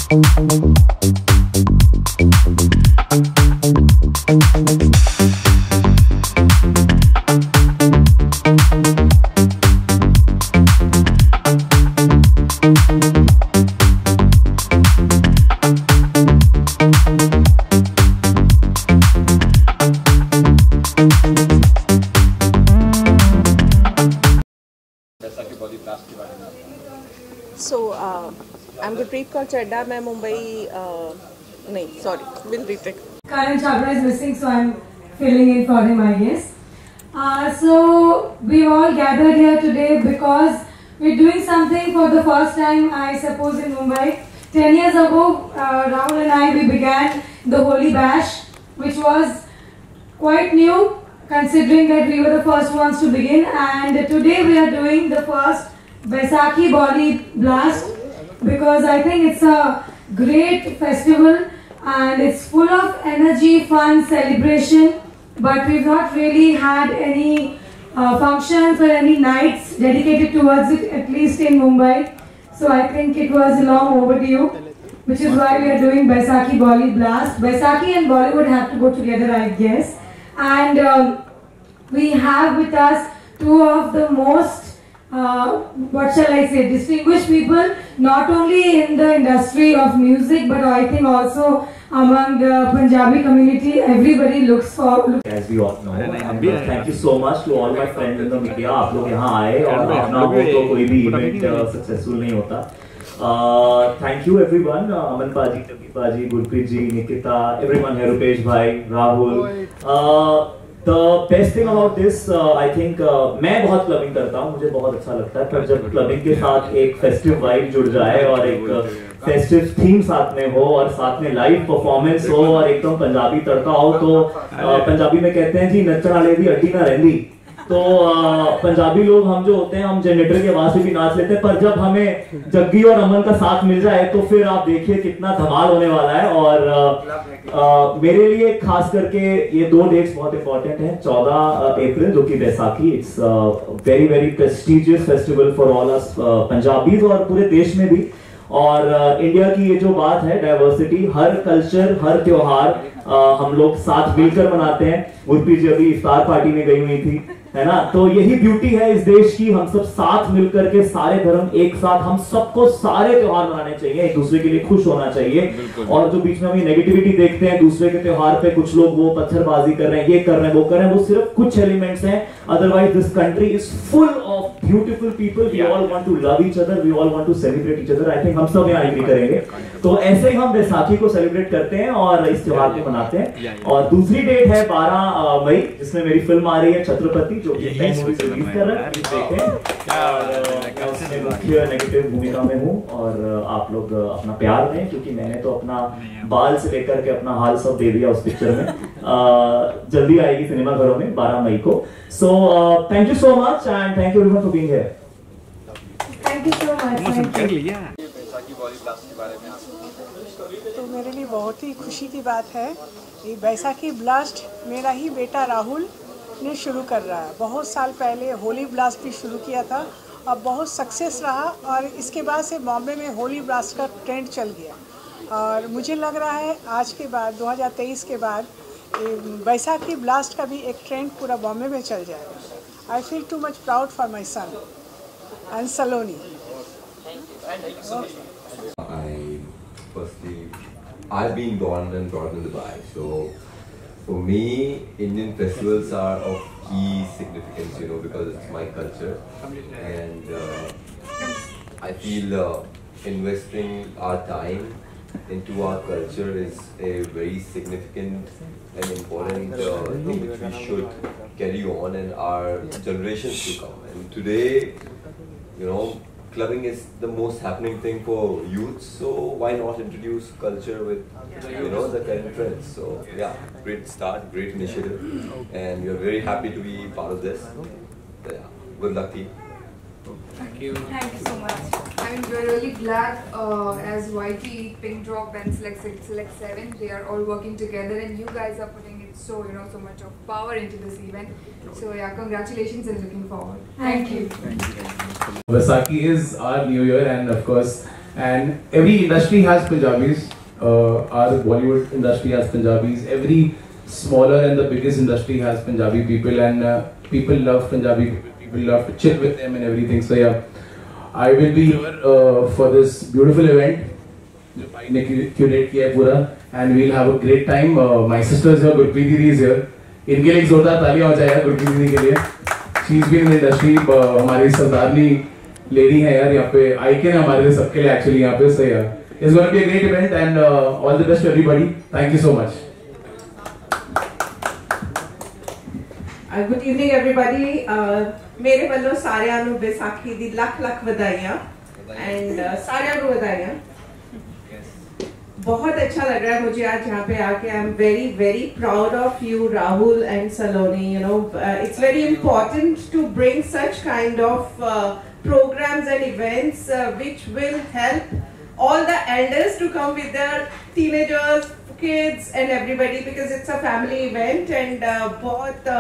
So, I'm Gurpreet Kaur Chadda. मैं मुंबई नहीं, sorry, will retake. Karan Chhabra is missing, so I'm filling in for him, I guess. So we all gathered here today because we're doing something for the first time, I suppose, in Mumbai. 10 years ago, Rahul and I, we began the Holi Bash, which was quite new, considering that we were the first ones to begin. And today we are doing the first Baisakhi Boli Blast, because I think it's a great festival and it's full of energy, fun, celebration, but we've not really had any functions or any nights dedicated towards it, at least in Mumbai. So I think it was long overdue, which is why we are doing Baisakhi Boli Blast. Baisakhi and Bollywood have to go together, I guess. And we have with us two of the most what shall I say, distinguished people, not only in the industry of music, but I think also among the Punjabi community. Everybody looks for. As we all know, and thank you so much to all my friends in the media. आप लोग यहाँ आए और अपना हो तो कोई भी event successful नहीं होता. Thank you everyone, Aman Paji, Taki Paji, Gurpreet ji, Nikita, everyone here, Rupesh bhai, Rahul. The best thing about this, I think, मैं बहुत क्लबिंग करता हूँ, मुझे बहुत अच्छा लगता है, पर जब क्लबिंग के साथ एक फेस्टिव वाइब जुड़ जाए और एक फेस्टिव थीम साथ में हो और साथ में लाइव परफॉर्मेंस हो और एकदम पंजाबी तड़का हो, तो पंजाबी में कहते हैं जी नच्चण वाले दी अड्डी ना रहंदी. तो पंजाबी लोग हम जो होते हैं, हम जनरेटर के आवाज से भी नाच लेते हैं, पर जब हमें जग्गी और अमन का साथ मिल जाए तो फिर आप देखिए कितना धमाल होने वाला है. और मेरे लिए खास करके ये दो डेट्स बहुत इंपॉर्टेंट हैं. 14 अप्रैल जो कि Baisakhi, it's very very prestigious festival for all us Punjabis और पूरे देश में भी. और इंडिया की ये जो बात है डाइवर्सिटी, हर कल्चर, हर त्योहार हम लोग साथ मिलकर मनाते हैं. गुरप्रीत जी अभी इफ्तार पार्टी में गई हुई थी, है ना. तो यही ब्यूटी है इस देश की, हम सब साथ मिलकर के सारे धर्म एक साथ, हम सबको सारे त्योहार मनाने चाहिए, एक दूसरे के लिए खुश होना चाहिए. और जो बीच में हम ये नेगेटिविटी देखते हैं दूसरे के त्योहार पे, कुछ लोग वो पत्थरबाजी कर रहे हैं, ये कर रहे हैं, वो कर रहे हैं, वो सिर्फ कुछ एलिमेंट्स हैं. Otherwise this country is full of beautiful people. We all want to love each other, we all want to celebrate each other. I think हम सब यहाँ एग्री करेंगे. तो ऐसे ही हम बैसाखी को सेलिब्रेट करते हैं और इस त्योहार को मनाते हैं. और दूसरी डेट है 12 मई, जिसमें मेरी फिल्म आ रही है छत्रपति, जो कि रिलीज कर रहा है. देखें, उसमें मुख्य नेगेटिव भूमिका में हूँ और आप लोग अपना प्यार दें, क्योंकि मैंने तो अपना बाल से लेकर के अपना हाल सब दे दिया उस पिक्चर में. जल्दी आएगी सिनेमाघरों में 12 मई को. So thank you so much and thank you everyone for being here. Thank you so much. तो मेरे लिए बहुत ही खुशी की बात है. ये बैसाखी ब्लास्ट मेरा ही बेटा राहुल ने शुरू कर रहा है. बहुत साल पहले होली ब्लास्ट भी शुरू किया था और बहुत सक्सेस रहा, और इसके बाद से बॉम्बे में होली ब्लास्ट का ट्रेंड चल गया. और मुझे लग रहा है आज के बाद 2023 के बाद बैसाखी ब्लास्ट का भी एक ट्रेंड पूरा बॉम्बे में चल जाएगा. I feel too much proud for my son and Saloni. I've been born and brought up in Dubai, so for me, Indian festivals are of key significance, you know, because it's my culture, and I feel investing our time into our culture is a very significant and important thing which we should carry on in our generations to come. And today, you know, clubbing is the most happening thing for youth, so why not introduce culture with, you know, the current trends. So yeah, great start, great initiative, and we are very happy to be part of this. Yeah, good luck team. Thank you so much. I mean, we're really glad as YT, Pink Drop and Select 7, they are all working together, and you guys are putting it so, you know, so much of power into this event. So yeah, congratulations and looking forward. Thank you. Baisakhi is our new year, and of course And every industry has Punjabis. Our Bollywood industry has Punjabis. Every smaller and the biggest industry has Punjabi people, and people love Punjabi people. People love to chill with them and everything. So yeah, I will be here for this beautiful event. जो भाई ने curate किया है पूरा, and we'll have a great time. My sisters here, Gurpreet Didi is here. इनके लिए एक जोरदार तालियां हो जाए गुरप्रीत दीदी के लिए. She's been in the industry. हमारी सरदारनी लेडी है यार, यहाँ पे आइकन है हमारे लिए सबके लिए एक्चुअली यहाँ पे. सही है. It's going to be a great event and all the best to everybody. Thank you so much. Good evening everybody. मेरे वालों सारिਆਂ ਨੂੰ बैसाखी दी ਲੱਖ ਲੱਖ ਵਧਾਈਆਂ and सारिਆਂ ਨੂੰ ਵਧਾਈਆਂ. बहुत अच्छा लग रहा है मुझे आज यहाँ पे आके. I am very very proud of you Rahul and Saloni. You know it's very important to bring such kind of programs and events which will help all the elders to come with their teenagers, kids and everybody, because it's a family event. And बहुत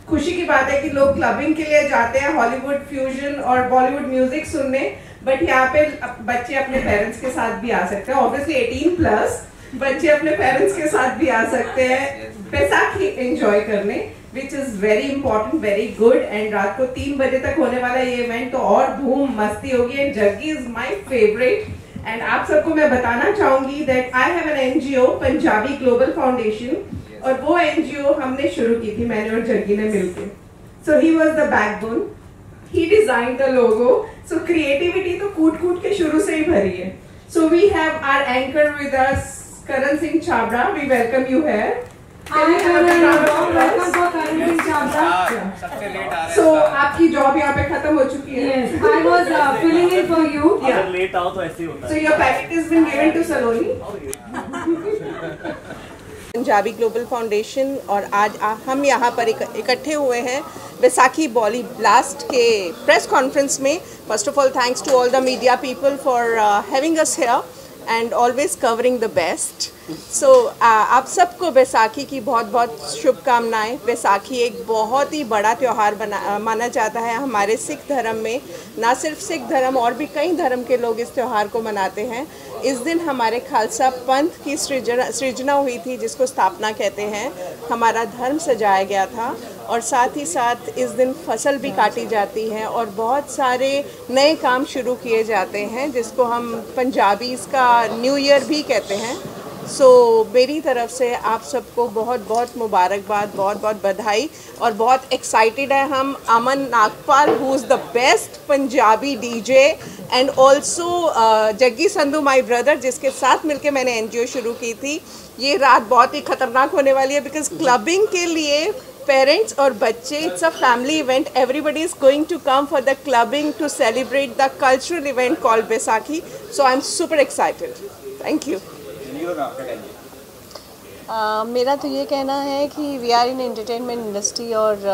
खुशी की बात है कि लोग clubbing के लिए जाते हैं हॉलीवुड फ्यूजन और बॉलीवुड म्यूजिक सुनने, बट यहाँ पे बच्चे अपने पेरेंट्स के साथ भी आ सकते हैं. ऑब्वियसली 18+ बच्चे अपने पेरेंट्स के साथ भी आ सकते हैं बैसाखी एंजॉय करने, which is very important, very good. And रात को 3 बजे तक होने वाला ये इवेंट तो और धूम मस्ती होगी. And Jaggi is my favourite. And आप सबको मैं बताना चाहूंगी that I have an NGO, Punjabi global foundation, और वो NGO हमने शुरू की थी मैंने और जग्गी ने मिलकर. So he was the backbone, he designed the logo. So creativity तो कूट के शुरू से ही भरी है. So we have our anchor with us, Karan Singh Chabra. We welcome you here. Hi, welcome for Karan Singh Chabra. So आपकी job यहाँ पे खत्म हो चुकी है. Yes, I was filling in for you. अगर लेट आओ तो ऐसे ही होता है. So your packet has been given to Saloni. Punjabi global foundation, और आज हम यहाँ पर इकट्ठे हुए हैं बैसाखी बॉली ब्लास्ट के प्रेस कॉन्फ्रेंस में. First of all thanks to all the media people for having us here and always covering the best. So आप सबको बैसाखी की बहुत बहुत शुभकामनाएं. बैसाखी एक बहुत ही बड़ा त्यौहार माना जाता है हमारे सिख धर्म में. ना सिर्फ सिख धर्म, और भी कई धर्म के लोग इस त्यौहार को मनाते हैं. इस दिन हमारे खालसा पंथ की सृजना हुई थी, जिसको स्थापना कहते हैं. हमारा धर्म सजाया गया था, और साथ ही साथ इस दिन फसल भी काटी जाती है और बहुत सारे नए काम शुरू किए जाते हैं, जिसको हम पंजाबीज़ का न्यू ईयर भी कहते हैं. सो मेरी तरफ से आप सबको बहुत बहुत मुबारकबाद, बहुत बहुत बधाई, और बहुत एक्साइटेड है हम. Aman Nagpal, who is the best Punjabi DJ, and also Jaggi Sandhu my brother, जिसके साथ मिलके मैंने NGO शुरू की थी. ये रात बहुत ही खतरनाक होने वाली है, बिकॉज क्लबिंग के लिए पेरेंट्स और बच्चे, it's a family event. Everybody is going to come for the clubbing to celebrate the cultural event called Baisakhi. So I am super excited. Thank you. मेरा तो ये कहना है कि we are in entertainment industry, और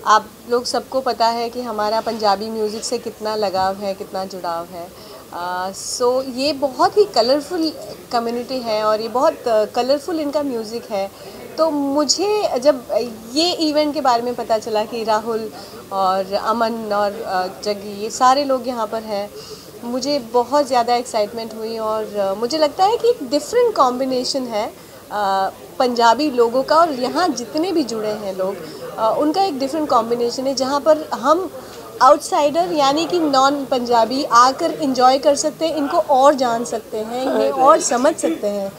आप लोग सबको पता है कि हमारा पंजाबी म्यूज़िक से कितना लगाव है, कितना जुड़ाव है. सो ये बहुत ही कलरफुल कम्युनिटी है और ये बहुत कलरफुल इनका म्यूज़िक है. तो मुझे जब ये इवेंट के बारे में पता चला कि राहुल और अमन और जग्गी ये सारे लोग यहाँ पर हैं, मुझे बहुत ज़्यादा एक्साइटमेंट हुई. और मुझे लगता है कि एक डिफरेंट कॉम्बिनेशन है पंजाबी लोगों का, और यहाँ जितने भी जुड़े हैं लोग उनका एक डिफरेंट कॉम्बिनेशन है, जहाँ पर हम आउटसाइडर यानी कि नॉन पंजाबी आकर इंजॉय कर सकते हैं, इनको और जान सकते हैं, इन्हें और समझ सकते हैं.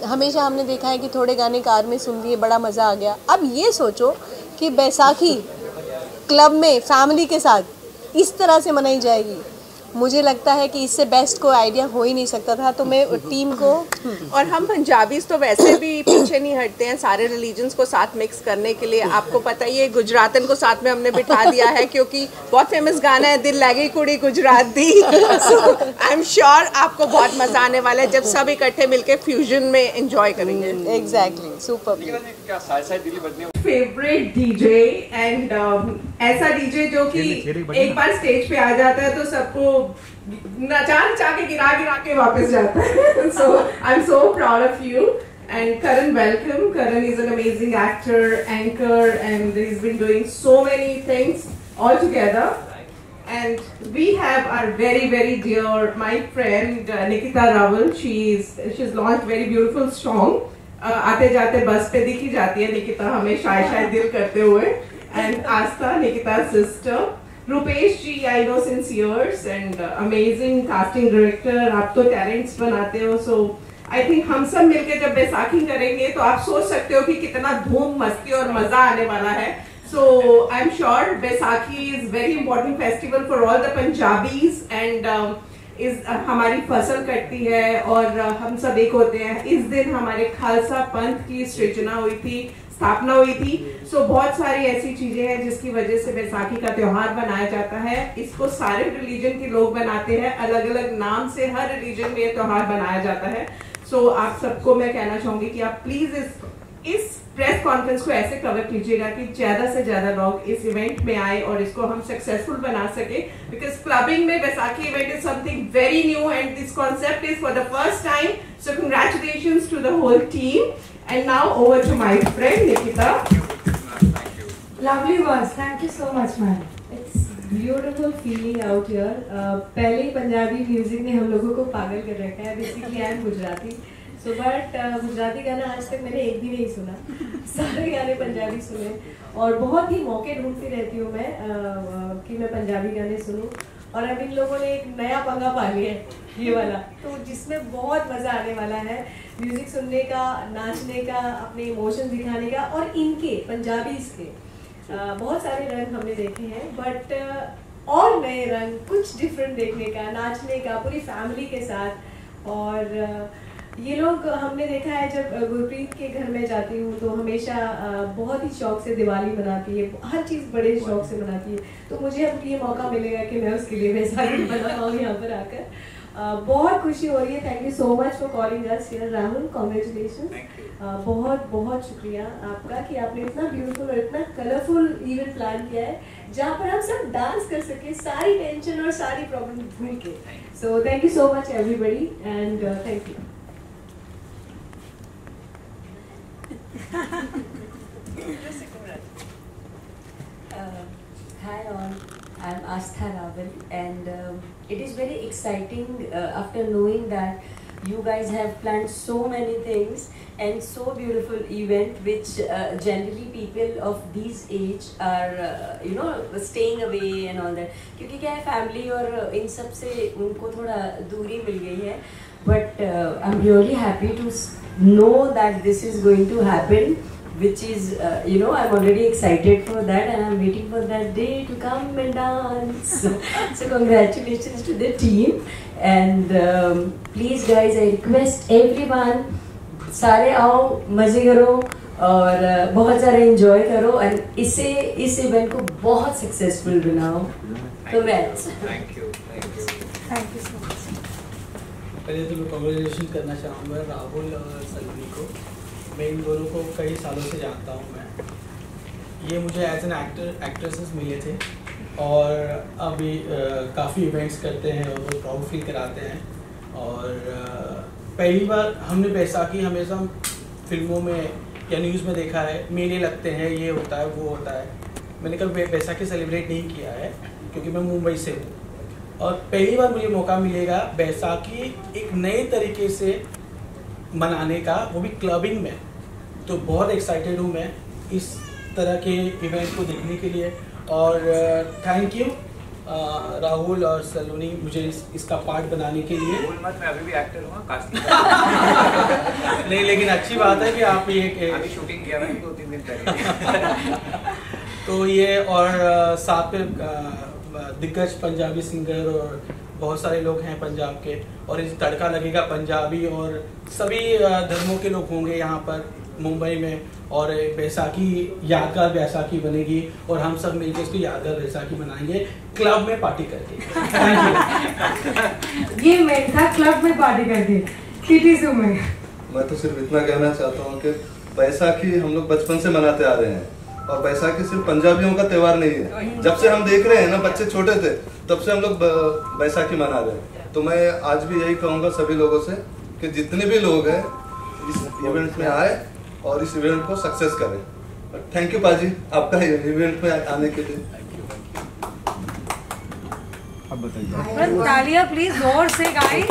हमेशा हमने देखा है कि थोड़े गाने कार में सुन लिए, बड़ा मज़ा आ गया. अब ये सोचो कि बैसाखी क्लब में फैमिली के साथ इस तरह से मनाई जाएगी. मुझे लगता है कि इससे बेस्ट कोई आइडिया हो ही नहीं सकता था. तो मैं टीम को, और हम पंजाबीज तो वैसे भी पीछे नहीं हटते हैं सारे रिलीजन्स को साथ मिक्स करने के लिए. आपको पता ही है गुजरातन को साथ में हमने बिठा दिया है, क्योंकि बहुत फेमस गाना है दिल लगी कुड़ी गुजरात दी. आई एम श्योर आपको बहुत मजा आने वाला है जब सब इकट्ठे मिलके फ्यूजन में एंजॉय करेंगे. Exactly super. Favourite DJ, and ऐसा DJ जो कि एक बार स्टेज पे आ जाता है तो सबको नचा के गिरा के वापस जाता है. So I am so proud of you. And Karan, welcome. Karan is an amazing actor, anchor, and he's been doing so many things all together. And we have our very dear my friend Nikita Rawal. She's launched very beautiful song. आते जाते बस पे दिखी जाती है निकिता हमें शायद दिल करते हुए. And Asta, Nikita's sister. Rupesh ji, I know since years and amazing casting director. आप तो talents बनाते हो, so I think हम सब मिलके जब बैसाखी करेंगे तो आप सोच सकते हो कि कितना धूम मस्ती और मजा आने वाला है. So I'm sure Baisakhi is very important festival for all the Punjabis and हमारी फसल कटती है और हम सब एक होते हैं. इस दिन हमारे खालसा पंथ की सृजना हुई थी, स्थापना हुई थी. So बहुत सारी ऐसी चीजें हैं जिसकी वजह से बैसाखी का त्योहार बनाया जाता है. इसको सारे रिलीजन के लोग बनाते हैं, अलग अलग नाम से हर रिलीजन में ये त्योहार बनाया जाता है. So आप सबको मैं कहना चाहूंगी कि आप प्लीज इस प्रेस कॉन्फ्रेंस को ऐसे कवर कीजिएगा कि ज्यादा से ज्यादा लोग इस इवेंट में आए और इसको हम सक्सेसफुल बना सके. बिकॉज क्लबिंग में Baisakhi event is something very new and this concept is for the first time. So congratulations to the whole team. And now over to my friend Nikita. Lovely words. Thank you so much, man. It's beautiful feeling out here. पहले ही Punjabi music ने हम लोगों को पागल कर रखा है. Basically, I am Gujarati. So but Gujarati गाना आज तक मैंने एक भी नहीं सुना. सारे गाने पंजाबी सुने और बहुत ही मौके ढूंढती रहती हूँ मैं कि मैं पंजाबी गाने सुनूं. और अब इन लोगों ने एक नया पंगा पा लिया है ये वाला, तो जिसमें बहुत मज़ा आने वाला है. म्यूजिक सुनने का, नाचने का, अपने इमोशन दिखाने का. और इनके पंजाबीज़ के बहुत सारे रंग हमने देखे हैं, बट और नए रंग, कुछ डिफरेंट देखने का, नाचने का पूरी फैमिली के साथ. और ये लोग हमने देखा है जब गुरप्रीत के घर में जाती हूँ तो हमेशा बहुत ही शौक से दिवाली मनाती है, हर चीज़ बड़े शौक से मनाती है. तो मुझे अब ये मौका मिलेगा कि मैं उसके लिए बैसाखी मना पाऊँ यहाँ पर आकर. बहुत खुशी हो रही है. Thank you so much for calling us here Rahul. Congratulation. बहुत बहुत शुक्रिया आपका कि आपने इतना ब्यूटीफुल और इतना कलरफुल इवेंट प्लान किया है जहाँ पर हम सब डांस कर सके, सारी टेंशन और सारी प्रॉब्लम भूल के. So thank you so much everybody and thank you. Hi all, I'm Astha Rawal and it is very exciting after knowing that you guys have planned so many things and so beautiful event which generally people of these age are staying away and all that. क्योंकि क्या है family और इन सब से उनको थोड़ा दूरी मिल गई है. But I'm really happy to know that this is going to happen, which is I'm already excited for that and I'm waiting for that day to come and dance. So congratulations to the team and please guys, I request everyone, सारे आओ, मजे करो और बहुत सारे enjoy करो और इस event को बहुत successful बनाओ. Congrats. Thank you. Thank you so much. पहले तो मैं कॉन्ग्रेचुलेशन करना चाहूँगा राहुल और सलोनी को. मैं इन दोनों को कई सालों से जानता हूँ. मैं ये मुझे एज एन एक्ट्रेसेस मिले थे और अभी काफ़ी इवेंट्स करते हैं और वो प्राउड फील कराते हैं. और पहली बार हमने बैसाखी हमेशा फिल्मों में या न्यूज़ में देखा है, मेले लगते हैं, ये होता है वो होता है. मैंने कभी बैसाखी सेलिब्रेट नहीं किया है क्योंकि मैं मुंबई से हूँ और पहली बार मुझे मौका मिलेगा बैसाखी एक नए तरीके से मनाने का, वो भी क्लबिंग में. तो बहुत एक्साइटेड हूँ मैं इस तरह के इवेंट को देखने के लिए. और थैंक यू राहुल और सलोनी मुझे इसका पार्ट बनाने के लिए. मत, मैं अभी भी एक्टर हूँ, कास्टिंग नहीं, लेकिन अच्छी बात है कि आप ये अभी शूटिंग किया है 2-3 दिन पहले. तो ये और साथ में दिग्गज पंजाबी सिंगर और बहुत सारे लोग हैं पंजाब के और इस तड़का लगेगा पंजाबी और सभी धर्मों के लोग होंगे यहाँ पर मुंबई में. और बैसाखी यादगार बैसाखी बनेगी और हम सब मिलकर इसको यादगार बैसाखी मनाएंगे क्लब में पार्टी करके. ये मैं था क्लब में पार्टी करके टीटीसू में. मैं तो सिर्फ इतना कहना चाहता हूँ कि बैसाखी हम लोग बचपन से मनाते आ रहे हैं और बैसाखी सिर्फ पंजाबियों का त्यौहार नहीं है. जब से हम देख रहे हैं ना, बच्चे छोटे थे तब से हम लोग बैसाखी मना रहे हैं. तो मैं आज भी यही कहूँगा सभी लोगों से कि जितने भी लोग हैं इस इवेंट में आए और इस इवेंट को सक्सेस करें. थैंक यू पाजी आपका इवेंट में आने के लिए. अब बताइए। तालियां प्लीज जोर से गाइस।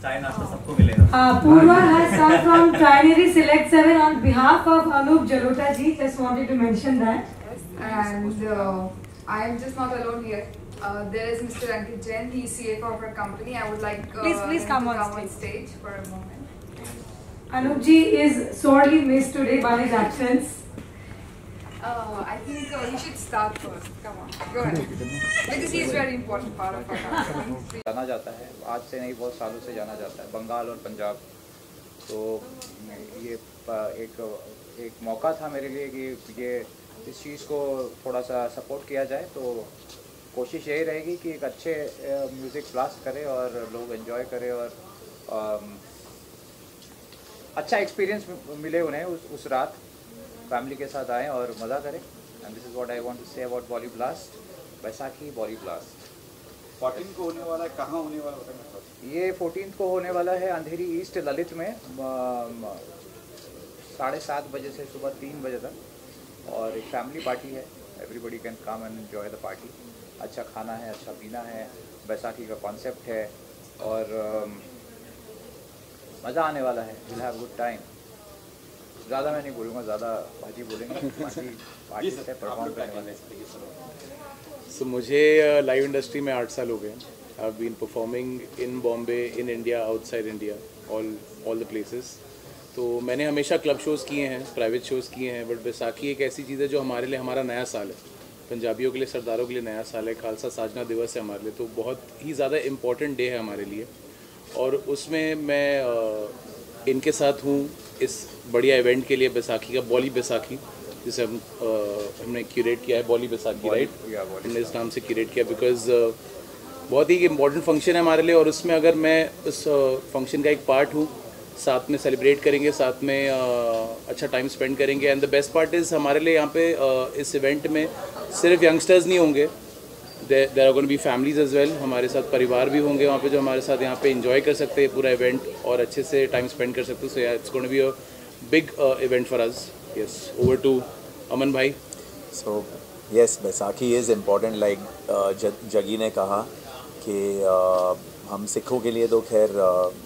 चाय नाश्ता सबको मिलेगा। Purva has come from Trinity Select 7 on behalf of Anup Jalota ji. Just wanted to mention that. And I am just not alone here. There is Mr. Ankit Jain. He is CFO of our company. I would like Please come him to on come on stage for a moment. Anup ji is sorely missed today by his absence. I think you should start first. Come on, go ahead. Because he is very important part of our company. जाना जाता है, आज से नहीं बहुत सालों से जाना जाता है, बंगाल और पंजाब। तो ये एक मौका था मेरे लिए कि ये इस चीज़ को थोड़ा सा सपोर्ट किया जाए। तो कोशिश यही रहेगी कि एक अच्छे म्यूज़िक ब्लास्ट करे और लोग एंजॉय करें और अच्छा एक्सपीरियंस मिले उन्हें उस रात, फैमिली के साथ आएँ और मज़ा करें। And this is what I want to say about Bolly Blast, Baisakhi Bolly Blast. 14 को होने वाला है, कहाँ होने वाला है? ये 14 को होने वाला है अंधेरी ईस्ट ललित में 7:30 बजे से सुबह 3 बजे तक, और एक फैमिली पार्टी है। Everybody can come and enjoy the party. अच्छा खाना है, अच्छा पीना है, बैसाखी का कॉन्सेप्ट है और मज़ा आने वाला है। Will have good time. ज़्यादा मैं नहीं बोलूँगा, ज़्यादा भाजी बोलेंगे। पार्टी से परफॉर्म करने वाले। सो मुझे लाइव इंडस्ट्री में 8 साल हो गए। I have been performing in Bombay, in India, outside India, all the places. तो मैंने हमेशा क्लब शोज़ किए हैं, प्राइवेट शोज़ किए हैं, बट बैसाखी एक ऐसी चीज़ है जो हमारे लिए हमारा नया साल है। पंजाबियों के लिए, सरदारों के लिए नया साल है, खालसा साजना दिवस है हमारे लिए। तो बहुत ही ज़्यादा इम्पॉर्टेंट डे है हमारे लिए, और उसमें मैं इनके साथ हूँ इस बढ़िया इवेंट के लिए, बैसाखी का बॉली बैसाखी, जिसे हमने क्यूरेट किया है, बॉली बैसाखी, राइट? हमने इस नाम से क्यूरेट किया बिकॉज बहुत ही इम्पॉर्टेंट फंक्शन है हमारे लिए, और उसमें अगर मैं उस फंक्शन का एक पार्ट हूँ, साथ में सेलिब्रेट करेंगे, साथ में अच्छा टाइम स्पेंड करेंगे। And the best part is हमारे लिए यहाँ पे इस इवेंट में सिर्फ यंगस्टर्स नहीं होंगे, there are going to be families as well. हमारे साथ परिवार भी होंगे वहाँ पे जो हमारे साथ यहाँ पे एंजॉय कर सकते हैं पूरा इवेंट और अच्छे से टाइम स्पेंड कर सकते हैं। So it's going to be a big event for us. Yes, over to Aman भाई। So yes, Baisakhi is important, like Jaggi ने कहा कि हम सिखों के लिए तो खैर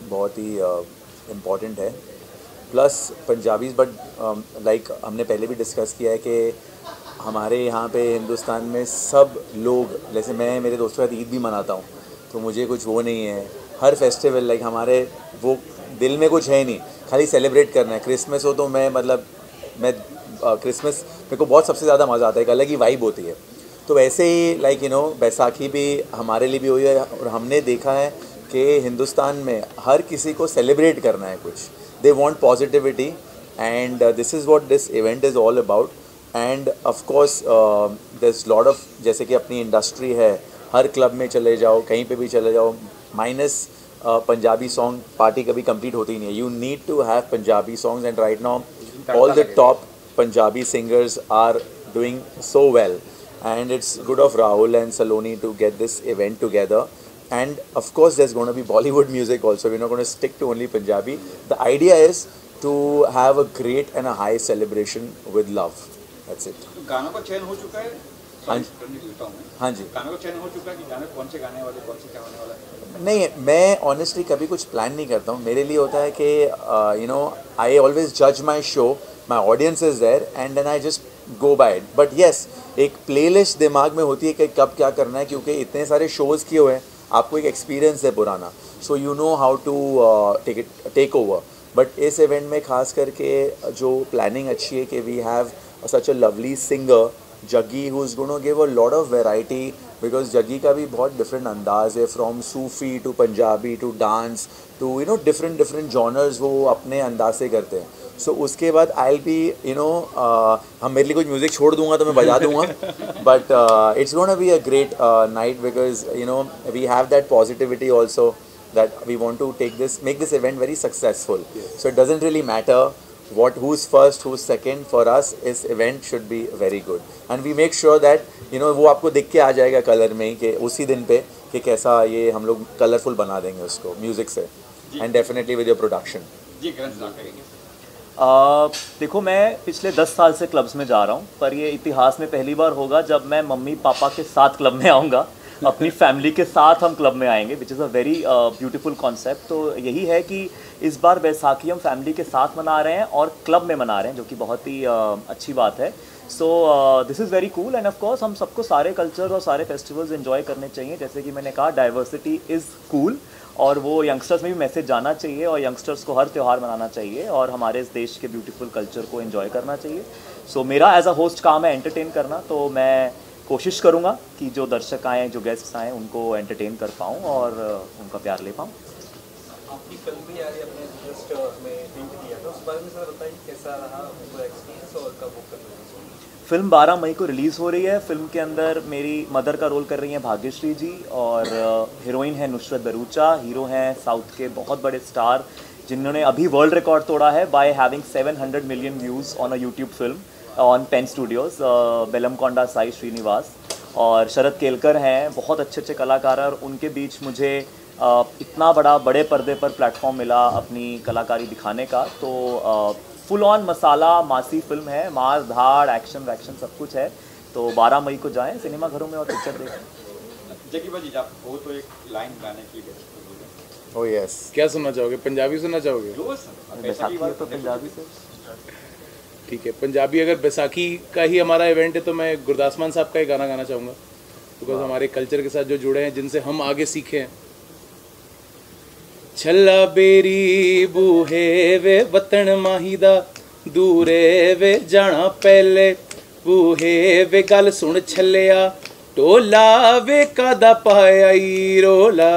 बहुत ही इम्पॉर्टेंट है, प्लस पंजाबीज़, बट लाइक हमने पहले भी डिस्कस किया है कि हमारे यहाँ पे हिंदुस्तान में सब लोग, जैसे मैं मेरे दोस्तों के साथ ईद भी मनाता हूँ, तो मुझे कुछ वो नहीं है। हर फेस्टिवल लाइक हमारे वो दिल में कुछ है नहीं, खाली सेलिब्रेट करना है। क्रिसमस हो तो मैं क्रिसमस मेरे को बहुत सबसे ज़्यादा मज़ा आता है, एक अलग ही वाइब होती है। तो वैसे ही लाइक बैसाखी भी हमारे लिए भी हुई है, और हमने देखा है कि हिंदुस्तान में हर किसी को सेलिब्रेट करना है कुछ। They want positivity, and this is what this event is all about. And of course there is lot of, जैसे कि अपनी इंडस्ट्री है, हर क्लब में चले जाओ, कहीं पे भी चले जाओ, माइनस पंजाबी सॉन्ग पार्टी कभी कंप्लीट होती नहीं है। You need to have Punjabi songs, and right now all the top Punjabi singers are doing so well, and it's good of Rahul and Saloni to get this event together. And of course there's going to be Bollywood music also. We're not going to stick to only Punjabi. The idea is to have a great and a high celebration with love. That's it. गानों का चयन हो चुका है? हाँ जी, गानों का चयन हो चुका है कि गाने कौन से गाने वाले, कौन से क्या होने वाला है? नहीं, मैं ऑनेस्टली कभी कुछ प्लान नहीं करता हूँ। मेरे लिए होता है कि आई ऑलवेज जज my show, my audience is there, and then I just go by it. But yes, एक प्लेलिस्ट दिमाग में होती है कि कब क्या करना है, क्योंकि इतने सारे शोज़ किए हुए हैं, आपको एक एक्सपीरियंस है पुराना, so you know how to take over. But इस इवेंट में खास करके जो प्लानिंग अच्छी है कि we have such a lovely singer Jaggi, who is gonna give a lot of variety, because Jaggi का भी बहुत डिफरेंट अंदाज है, from Sufi to Punjabi to dance to different genres वो अपने अंदाज से करते हैं। सो उसके बाद आई विल बी हम मेरे लिए कुछ म्यूज़िक छोड़ दूंगा तो मैं बजा दूंगा, but it's gonna be a great night, because we have that positivity also, that we want to make this event very successful. Yes. So it doesn't really matter who's first, who's second. For us, this event should be very good, and we make sure that वो आपको दिख के आ जाएगा colour में कि उसी दिन पे कि कैसा ये हम लोग कलरफुल बना देंगे उसको म्यूजिक से, and definitely with your production. जी, देखो मैं पिछले 10 साल से क्लब्स में जा रहा हूँ, पर ये इतिहास में पहली बार होगा जब मैं मम्मी पापा के साथ क्लब में आऊँगा, अपनी फैमिली के साथ हम क्लब में आएंगे, which is a very beautiful concept. तो यही है कि इस बार बैसाखी हम फैमिली के साथ मना रहे हैं और क्लब में मना रहे हैं, जो कि बहुत ही अच्छी बात है। So this is very cool and of course हम सबको सारे कल्चर और सारे फेस्टिवल्स एंजॉय करने चाहिए। जैसे कि मैंने कहा, डाइवर्सिटी इज़ कूल, और वो यंगस्टर्स में भी मैसेज जाना चाहिए और यंगस्टर्स को हर त्यौहार मनाना चाहिए और हमारे इस देश के ब्यूटीफुल कल्चर को एंजॉय करना चाहिए। सो मेरा एज अ होस्ट काम है एंटरटेन करना, तो मैं कोशिश करूँगा कि जो दर्शक आएँ, जो गेस्ट्स आएँ, उनको एंटरटेन कर पाऊँ और उनका प्यार ले पाऊँ। आपकी फिल्म भी आ रही है, अपने जस्ट में लिंक किया था, उस बारे में सर बताइए कैसा रहा पूरा एक्सपीरियंस और कब बुक करना है? फिल्म 12 मई को रिलीज़ हो रही है। फिल्म के अंदर मेरी मदर का रोल कर रही हैं भाग्यश्री जी, और हीरोइन है नुसरत भरूचा, हीरो हैं साउथ के बहुत बड़े स्टार जिन्होंने अभी वर्ल्ड रिकॉर्ड तोड़ा है by having 700 million views on a YouTube film on Pen Studios, Bellamkonda Sai Srinivas और शरद केलकर हैं, बहुत अच्छे अच्छे कलाकार हैं। और उनके बीच मुझे इतना बड़े पर्दे पर प्लेटफॉर्म मिला अपनी कलाकारी दिखाने का। तो फुल ऑन मसाला मासी फिल्म है, मार धाड़ एक्शन वैक्शन सब कुछ है। तो 12 मई को जाएं सिनेमा घरों में और पिक्चर देखें। जैकी भाजी आप हो तो एक लाइन गाने की ओह यस, क्या सुनना चाहोगे? पंजाबी सुनना चाहोगे? बैसाखी है तो पंजाबी से ठीक है। पंजाबी अगर बैसाखी का ही हमारा इवेंट है तो मैं गुरदास मान साहब का ही गाना गाना चाहूँगा, बिकॉज हमारे कल्चर के साथ जो जुड़े हैं, जिनसे हम आगे सीखे हैं। छल्ला बेरी बूहे वे वतन माही दा, दूरे वे जाना पहले बूहे वे गल सुन छलिया, टोला वे कादा पाया रोला।